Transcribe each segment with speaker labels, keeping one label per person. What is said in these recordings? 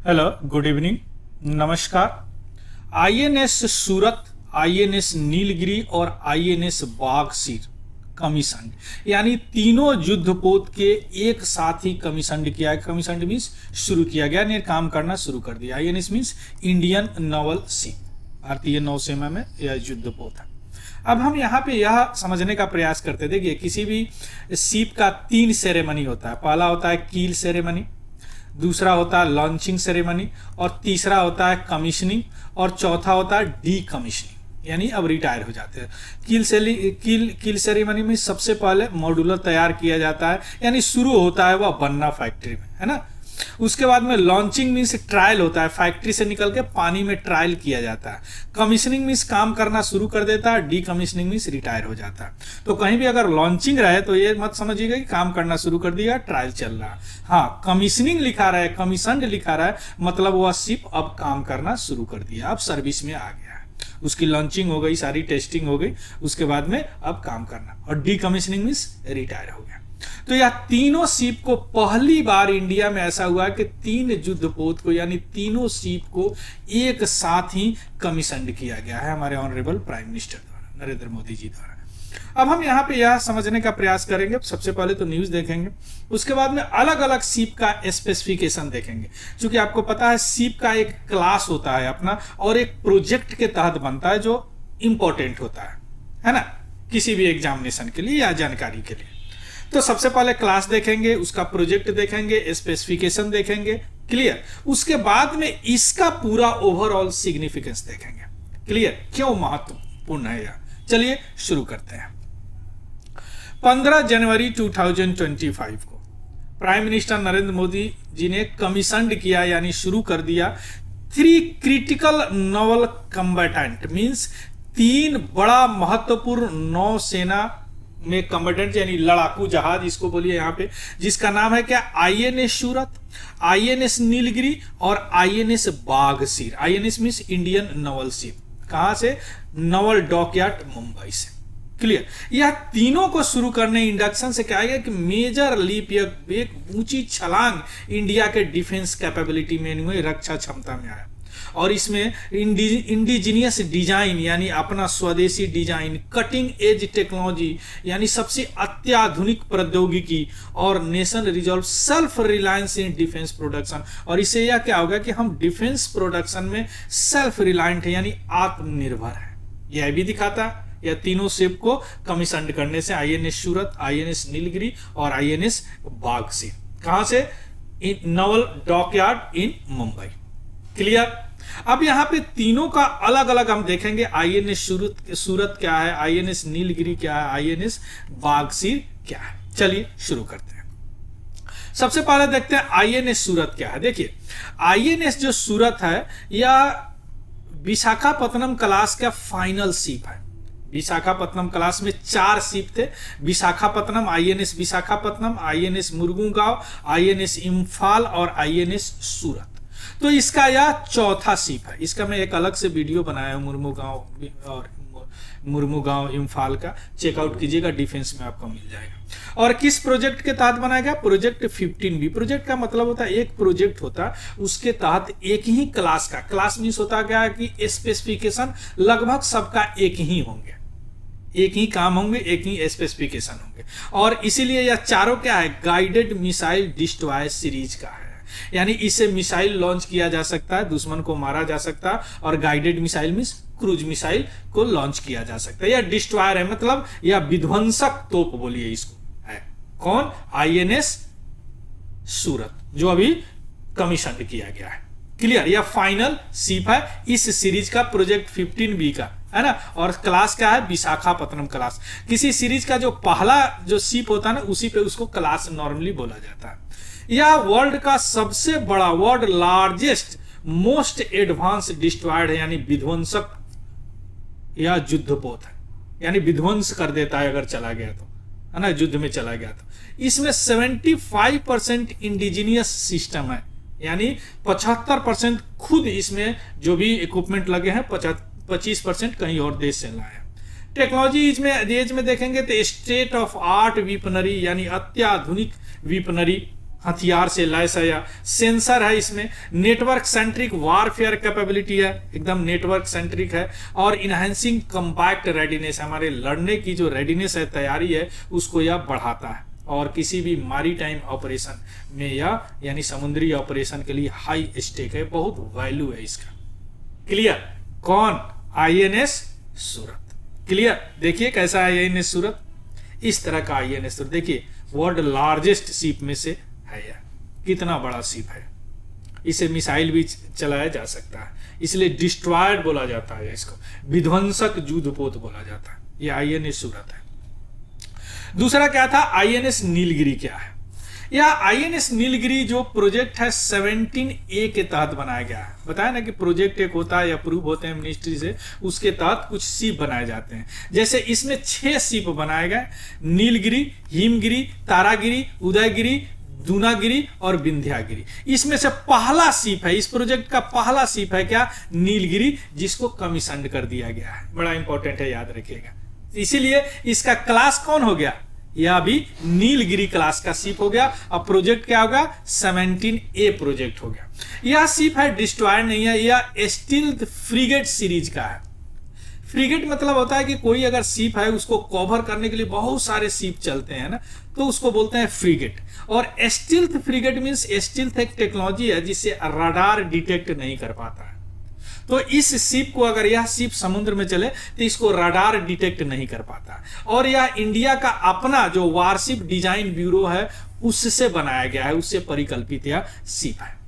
Speaker 1: Hello, good evening, नमस्कार। INS सूरत, INS Nilgiri और INS बागसीर commission यानी तीनों युद्धपोत के एक साथ ही कमीशन किया है। कमीशन मीन्स शुरू किया गया, यानी काम करना शुरू कर दिया। INS means Indian naval ship, भारतीय नौसेना में यह युद्धपोत है। अब हम यहाँ पे यह समझने का प्रयास करते, देखिए किसी भी शिप का 3 सेरेमनी होता है। पहला होता है कील सेरेमनी, दूसरा होता है लॉन्चिंग सेरेमनी, और तीसरा होता है कमीशनिंग, और चौथा होता है डी कमीशनिंग, यानी अब रिटायर हो जाते हैं। कील सेरेमनी में सबसे पहले मॉड्यूलर तैयार किया जाता है, यानी शुरू होता है वह बनना फैक्ट्री में, है ना। उसके बाद में लॉन्चिंग मीन्स ट्रायल होता है, फैक्ट्री से निकल के पानी में ट्रायल किया जाता है। कमीशनिंग मीन्स काम करना शुरू कर देता है। डी कमीशनिंग मीन्स रिटायर हो जाता है। तो कहीं भी अगर लॉन्चिंग रहे तो ये मत समझिएगा कि काम करना शुरू कर दिया, ट्रायल चल रहा है। हाँ, कमीशनिंग लिखा रहा है, कमीशन्ड लिखा रहा है, मतलब वह शिप अब काम करना शुरू कर दिया, अब सर्विस में आ गया है। उसकी लॉन्चिंग हो गई, सारी टेस्टिंग हो गई, उसके बाद में अब काम करना। और डी कमीशनिंग मीन्स रिटायर हो गया। तो यह तीनों शिप को पहली बार इंडिया में ऐसा हुआ कि 3 युद्धपोत को, यानी तीनों शिप को एक साथ ही कमीशन्ड किया गया है हमारे ऑनरेबल प्राइम मिनिस्टर द्वारा, नरेंद्र मोदी जी द्वारा। अब हम यहाँ पे यह समझने का प्रयास करेंगे। सबसे पहले तो न्यूज देखेंगे, उसके बाद में अलग अलग शिप का स्पेसिफिकेशन देखेंगे। क्योंकि आपको पता है शिप का एक क्लास होता है अपना, और एक प्रोजेक्ट के तहत बनता है जो इंपॉर्टेंट होता है ना, किसी भी एग्जामिनेशन के लिए या जानकारी के लिए। तो सबसे पहले क्लास देखेंगे, उसका प्रोजेक्ट देखेंगे, स्पेसिफिकेशन देखेंगे, क्लियर। उसके बाद में इसका पूरा ओवरऑल सिग्निफिकेंस देखेंगे, क्लियर, क्यों महत्वपूर्ण है यह। चलिए शुरू करते हैं। 15 जनवरी 2025 को प्राइम मिनिस्टर नरेंद्र मोदी जी ने कमीशन्ड किया, यानी शुरू कर दिया 3 क्रिटिकल नवल कम्बैटेंट मीन्स 3 बड़ा महत्वपूर्ण नौसेना में कम्बैटेंट, यानी लड़ाकू जहाज इसको बोलिए यहाँ पे, जिसका नाम है क्या, आईएनएस सूरत, आईएनएस नीलगिरी और INS Vagsheer. INS means Indian naval ship, कहां से, नवल डॉकयार्ड मुंबई से, क्लियर। यह तीनों को शुरू करने इंडक्शन से क्या है कि मेजर लीप, एक ऊंची छलांग इंडिया के डिफेंस कैपेबिलिटी में हुई, रक्षा क्षमता में आया। और इसमें इंडिजीनियस डिजाइन, यानी अपना स्वदेशी डिजाइन, कटिंग एज टेक्नोलॉजी, यानी सबसे अत्याधुनिक प्रौद्योगिकी, और nation resolve self reliance in defence production. और इससे यह क्या होगा कि हम डिफेंस प्रोडक्शन में सेल्फ रिलायंट है, यानी आत्मनिर्भर है। यह भी दिखाता है या तीनों शिप को कमीशन्ड करने से, आईएनएस सूरत, आईएनएस नीलगिरी और आईएनएस बागसीर, कहां से, नवल डॉकयार्ड इन मुंबई, क्लियर। अब यहां पे तीनों का अलग अलग हम देखेंगे। आईएनएस सूरत क्या है, आईएनएस नीलगिरी क्या है, आईएनएस बागसीर क्या है। चलिए शुरू करते हैं। सबसे पहले देखते हैं आईएनएस सूरत क्या है। देखिए आईएनएस जो सूरत है यह विशाखापत्तनम क्लास का फाइनल शिप है। विशाखापत्तनम क्लास में 4 शिप थे, Visakhapatnam, INS Visakhapatnam, INS Mormugao, INS Imphal और आईएनएस सूरत। तो इसका यह चौथा शिप है। इसका मैं एक अलग से वीडियो बनाया हूं, मुर्मुगांव इम्फाल का, चेकआउट कीजिएगा, डिफेंस में आपको मिल जाएगा। और किस प्रोजेक्ट के तहत बनाया गया, प्रोजेक्ट 15B। प्रोजेक्ट का मतलब होता है एक प्रोजेक्ट होता है, उसके तहत एक ही क्लास का, क्लास मीन्स होता क्या है कि स्पेसिफिकेशन लगभग सबका एक ही होंगे, एक ही काम होंगे, एक ही स्पेसिफिकेशन होंगे। और इसीलिए यह चारों क्या है, गाइडेड मिसाइल डिस्ट्रॉयर सीरीज का है, यानी इससे मिसाइल लॉन्च किया जा सकता है, दुश्मन को मारा जा सकता है। और guided missile means cruise missile को लॉन्च किया जा सकता है। यह डिस्ट्रॉयर है, मतलब यह विध्वंसक तोप बोलिए इसको, है कौन, आईएनएस सूरत, जो अभी कमीशन किया गया है, क्लियर। यह फाइनल शिप है इस सीरीज का, प्रोजेक्ट 15B का, है ना। और क्लास क्या है, विशाखापत्तनम क्लास। किसी सीरीज का जो पहला जो शिप होता है ना, उसी पे उसको क्लास नॉर्मली बोला जाता है। यह वर्ल्ड का सबसे बड़ा, world largest most advance destroyed है, यानी विध्वंसक या युद्धपोत है, यानी विध्वंस कर देता है अगर चला गया तो, है ना, युद्ध में चला गया तो। इसमें 75% इंडिजीनियस सिस्टम है, यानी 75% खुद इसमें जो भी इक्विपमेंट लगे हैं, 25% कहीं और देश से लाए हैं। टेक्नोलॉजी एज में देखेंगे तो स्टेट ऑफ आर्ट वीपनरी, यानी अत्याधुनिक वीपनरी हथियार से लैस है, या सेंसर है इसमें, नेटवर्क सेंट्रिक वारफेयर कैपेबिलिटी है, एकदम नेटवर्क सेंट्रिक है, और इनहेंसिंग कम्पैक्ट रेडीनेस, हमारे लड़ने की जो रेडीनेस है, तैयारी है, उसको यह बढ़ाता है, और किसी भी मैरीटाइम ऑपरेशन में यह यानी समुद्री ऑपरेशन के लिए हाई स्टेक है, बहुत वैल्यू है इसका। क्लियर? कौन? आईएनएस सूरत। क्लियर? देखिए कैसा है आईएनएस सूरत, इस तरह का आईएनएस सूरत। देखिए वर्ल्ड लार्जेस्ट शिप में से है यह, कितना बड़ा शिप है, इसे मिसाइल भी चलाया जा सकता है, इसलिए डिस्ट्रॉयड बोला जाता है, इसको विध्वंसक युद्धपोत बोला जाता है। यह आईएनएस सूरत है। दूसरा क्या था? आईएनएस नीलगिरी क्या है? यह आईएनएस नीलगिरी जो प्रोजेक्ट है 17A के तहत बनाया गया है। बताया ना कि प्रोजेक्ट एक होता है, अप्रूव होते हैं मिनिस्ट्री से, उसके तहत कुछ शिप बनाए जाते हैं। जैसे इसमें 6 शिप बनाए गए, नीलगिरी, हिमगिरी, तारागिरी, उदयगिरी, दूनागिरी और विंध्यागिरी। इसमें से पहला शिप है, इस प्रोजेक्ट का पहला शिप है क्या? नीलगिरी, जिसको कमीशन कर दिया गया है। बड़ा इंपॉर्टेंट है, याद रखिएगा। इसीलिए इसका क्लास कौन हो गया? यह भी नीलगिरी क्लास का शिप हो गया। अब प्रोजेक्ट क्या होगा? 17A प्रोजेक्ट हो गया। यह शिप है डिस्ट्रॉयर नहीं है, यह स्टील्थ फ्रिगेट सीरीज का है। फ्रिगेट मतलब होता है कि कोई अगर शिप है, उसको कवर करने के लिए बहुत सारे शिप चलते हैं ना, तो उसको बोलते हैं फ्रिगेट। और स्टील्थ फ्रिगेट मींस स्टील्थ एक टेक्नोलॉजी है जिससे रडार डिटेक्ट नहीं कर पाता है। तो इस शिप को, अगर यह शिप समुद्र में चले तो इसको रडार डिटेक्ट नहीं कर पाता, और यह इंडिया का अपना जो वारशिप डिजाइन ब्यूरो है उससे बनाया गया है, उससे परिकल्पित यह शिप है।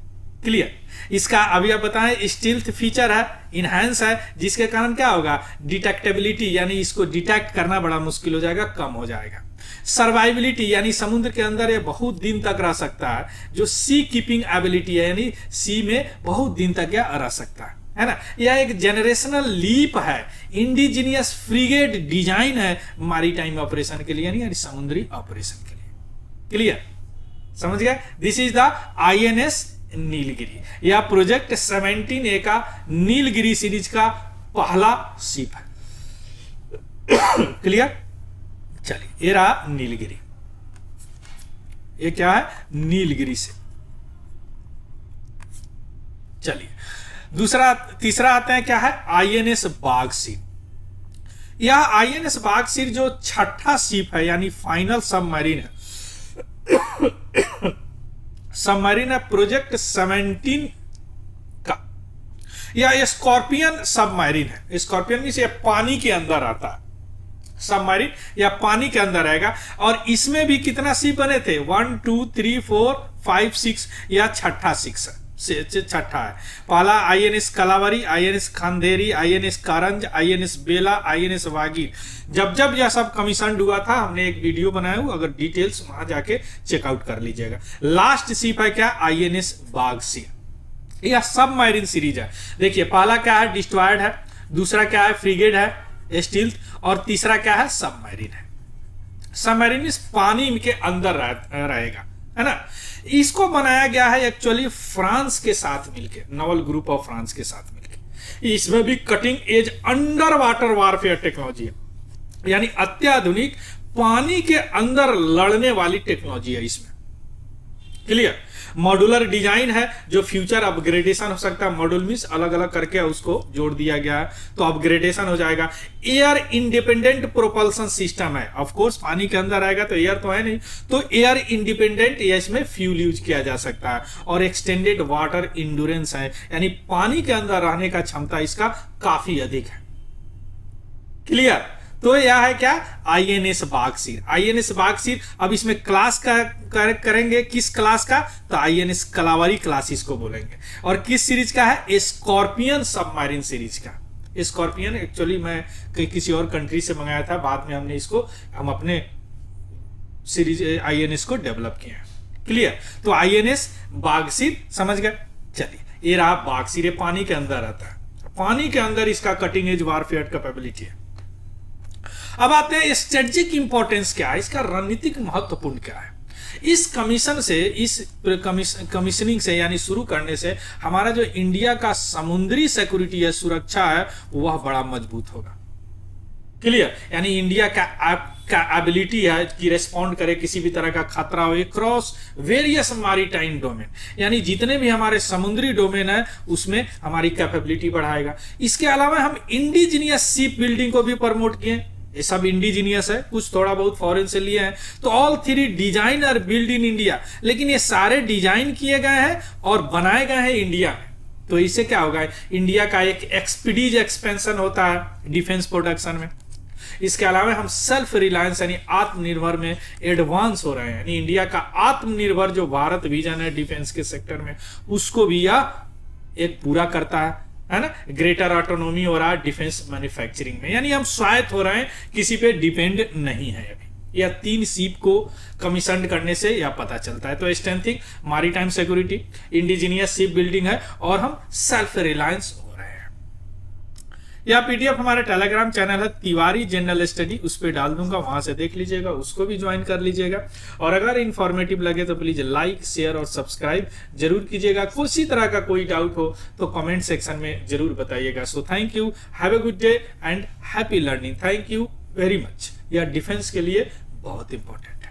Speaker 1: क्लियर? इसका अभी आप बताएं स्टील्थ फीचर है, इनहैंस है, जिसके कारण क्या होगा? डिटेक्टेबिलिटी, यानी इसको डिटेक्ट करना बड़ा मुश्किल हो जाएगा, कम हो जाएगा। सर्वाइबिलिटी, यानी समुद्र के अंदर ये बहुत दिन तक रह सकता है, जो सी कीपिंग एबिलिटी है, यानी सी में बहुत दिन तक यह रह सकता है ना। यह एक जेनरेशनल लीप है, इंडिजीनियस फ्रिगेट डिजाइन है मैरीटाइम ऑपरेशन के लिए, यानी समुद्री ऑपरेशन के लिए। क्लियर? समझ गए? This is the INS Nilgiri. यह प्रोजेक्ट 17A का नीलगिरी सीरीज का पहला शिप है। क्लियर? चलिए, ये रहा नीलगिरी। ये क्या है? नीलगिरी से। चलिए तीसरा आते हैं, क्या है? आईएनएस बागसीर। यह आईएनएस बागसीर जो छठा शिप है, यानी फाइनल सबमरीन है, सबमरीन है प्रोजेक्ट 17 का। यह स्कॉर्पियन सबमरीन है। स्कॉर्पियन मींस ये पानी के अंदर आता है, सबमरीन या पानी के अंदर आएगा। और इसमें भी कितना शिप बने थे? 1 2 3 4 5 6, या छठा छठा है। पहला INS Kalvari, INS Khanderi, INS Karanj, INS Bela, INS Vagir. जब यह सब कमीशन हुआ था, हमने एक वीडियो बनाया हूं, अगर डिटेल्स वहां जाके चेकआउट कर लीजिएगा। लास्ट शिप है क्या? आईएनएस बागसीर। यह सबमरीन सीरीज है। देखिए पहला क्या है? डिस्ट्रॉयड है, दूसरा क्या है? फ्रिगेट है, स्टील्थ, और तीसरा क्या है? सबमरीन है। सबमरीन इस पानी के अंदर रहेगा, है ना। इसको बनाया गया है एक्चुअली फ्रांस के साथ मिलकर, नवल ग्रुप ऑफ फ्रांस के साथ मिलकर। इसमें भी cutting edge under water warfare technology है, यानी अत्याधुनिक पानी के अंदर लड़ने वाली टेक्नोलॉजी है इसमें। क्लियर? मॉड्यूलर डिजाइन है, जो फ्यूचर अपग्रेडेशन हो सकता है। मॉड्यूल मींस अलग अलग करके उसको जोड़ दिया गया है, तो अपग्रेडेशन हो जाएगा। एयर इंडिपेंडेंट प्रोपल्सन सिस्टम है। ऑफ कोर्स पानी के अंदर आएगा तो एयर तो है नहीं, तो एयर इंडिपेंडेंट इसमें फ्यूल यूज किया जा सकता है। और एक्सटेंडेड वाटर इंड्योरेंस है, यानी पानी के अंदर रहने का क्षमता इसका काफी अधिक है। क्लियर? तो यह है क्या? आईएनएस बागसीर। आईएनएस बागसीर। अब इसमें क्लास का करेंगे, किस क्लास का? तो आईएनएस कलावरी क्लास इसको बोलेंगे। और किस सीरीज का है? स्कॉर्पियन सबमरीन सीरीज का। स्कॉर्पियन एक्चुअली मैं किसी और कंट्री से मंगाया था, बाद में हमने इसको अपने सीरीज आईएनएस को डेवलप किया है। क्लियर? तो आईएनएस बागसीर समझ गए। चलिए, ये रहा बागसीर, पानी के अंदर आता है, पानी के अंदर इसका कटिंग एज वारफेयर कैपेबिलिटी है। अब आते हैं स्ट्रेटेजिक इंपॉर्टेंस क्या है, इसका रणनीतिक महत्वपूर्ण क्या है। इस कमीशन से, इस कमीशनिंग से यानी शुरू करने से हमारा जो इंडिया का समुद्री सिक्योरिटी है, सुरक्षा है, वह बड़ा मजबूत होगा। क्लियर, यानी इंडिया का एबिलिटी है कि रेस्पॉन्ड करे किसी भी तरह का खतरा हो क्रॉस वेरियस मैरीटाइम डोमेन, यानी जितने भी हमारे समुद्री डोमेन है उसमें हमारी कैपेबिलिटी बढ़ाएगा। इसके अलावा हम इंडिजीनियस शिप बिल्डिंग को भी प्रमोट किए, ये सब इंडिजीनियस है, कुछ थोड़ा बहुत फॉरेन से लिए हैं। तो all three design are build in India, लेकिन ये सारे डिजाइन किए गए हैं और बनाए गए हैं इंडिया में। तो इससे क्या होगा, इंडिया का एक एक्सपीडीज एक्सपेंशन होता है डिफेंस प्रोडक्शन में। इसके अलावा हम सेल्फ रिलायंस यानी आत्मनिर्भर में एडवांस हो रहे हैं, यानी इंडिया का आत्मनिर्भर जो भारत विजन है डिफेंस के सेक्टर में उसको भी यह एक पूरा करता है ना। ग्रेटर ऑटोनोमी हो रहा है डिफेंस मैन्युफैक्चरिंग में, यानी हम स्वायत्त हो रहे हैं, किसी पे डिपेंड नहीं है अभी। या 3 शिप को कमीशन करने से यह पता चलता है। तो strengthening maritime security, indigenous ship building है और हम सेल्फ रिलायंस हो रहे हैं। यह पीडीएफ हमारे टेलीग्राम चैनल है तिवारी जनरल स्टडी, उस पर डाल दूंगा, वहां से देख लीजिएगा, उसको भी ज्वाइन कर लीजिएगा। और अगर इंफॉर्मेटिव लगे तो प्लीज लाइक शेयर और सब्सक्राइब जरूर कीजिएगा। किसी तरह का कोई डाउट हो तो कमेंट सेक्शन में जरूर बताइएगा। So thank you, have a good day and happy learning. Thank you very much. यह डिफेंस के लिए बहुत इंपॉर्टेंट